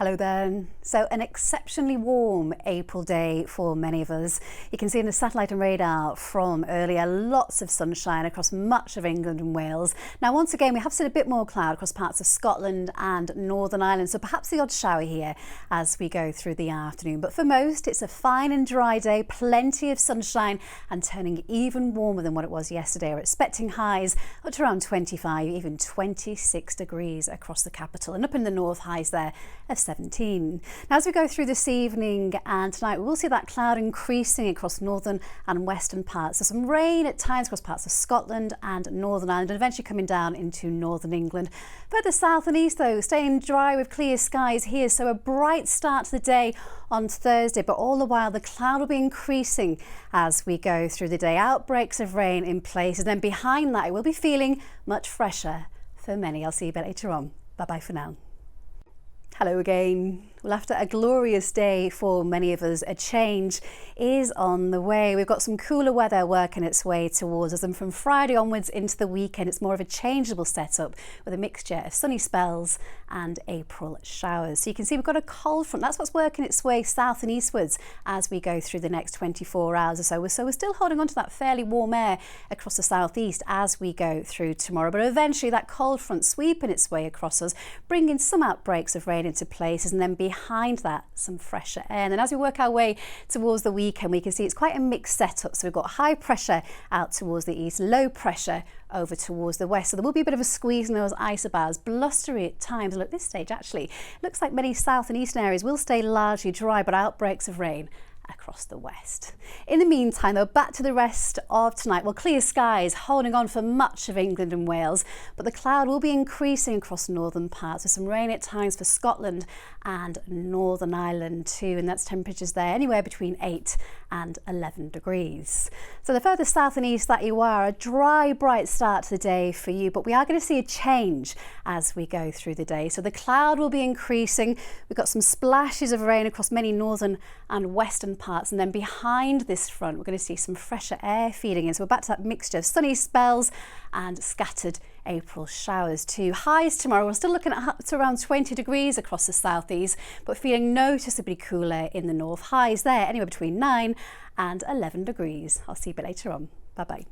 Hello there. So an exceptionally warm April day for many of us. You can see in the satellite and radar from earlier lots of sunshine across much of England and Wales. Now once again we have seen a bit more cloud across parts of Scotland and Northern Ireland, so perhaps the odd shower here as we go through the afternoon. But for most it's a fine and dry day, plenty of sunshine and turning even warmer than what it was yesterday. We're expecting highs up to around 25, even 26 degrees across the capital, and up in the north highs there of 17. Now as we go through this evening and tonight, we will see that cloud increasing across northern and western parts. So some rain at times across parts of Scotland and Northern Ireland, and eventually coming down into northern England. Further south and east though, staying dry with clear skies here, so a bright start to the day on Thursday, but all the while the cloud will be increasing as we go through the day. Outbreaks of rain in places, then behind that it will be feeling much fresher for many. I'll see you a bit later on. Bye bye for now. Hello again. Well, after a glorious day for many of us, a change is on the way. We've got some cooler weather working its way towards us, and from Friday onwards into the weekend it's more of a changeable setup with a mixture of sunny spells and April showers. So you can see we've got a cold front, that's what's working its way south and eastwards as we go through the next 24 hours or so. So we're still holding on to that fairly warm air across the southeast as we go through tomorrow, but eventually that cold front sweeping its way across us, bringing some outbreaks of rain into places, and then behind that some fresher air. And then as we work our way towards the weekend, we can see it's quite a mixed setup. So we've got high pressure out towards the east, low pressure over towards the west. So there will be a bit of a squeeze in those isobars, blustery at times. Look, this stage actually looks like many south and eastern areas will stay largely dry, but outbreaks of rain across the west. In the meantime though, back to the rest of tonight. Well, clear skies holding on for much of England and Wales, but the cloud will be increasing across northern parts with some rain at times for Scotland and Northern Ireland too, and that's temperatures there anywhere between 8 and 11 degrees. So the further south and east that you are, a dry bright start to the day for you, but we are going to see a change as we go through the day. So the cloud will be increasing. We've got some splashes of rain across many northern and western parts, and then behind this front we're going to see some fresher air feeding in. So we're back to that mixture of sunny spells and scattered April showers too. Highs tomorrow, we're still looking at up to around 20 degrees across the southeast, but feeling noticeably cooler in the north. Highs there anywhere between 9 and 11 degrees. I'll see you a bit later on. Bye bye.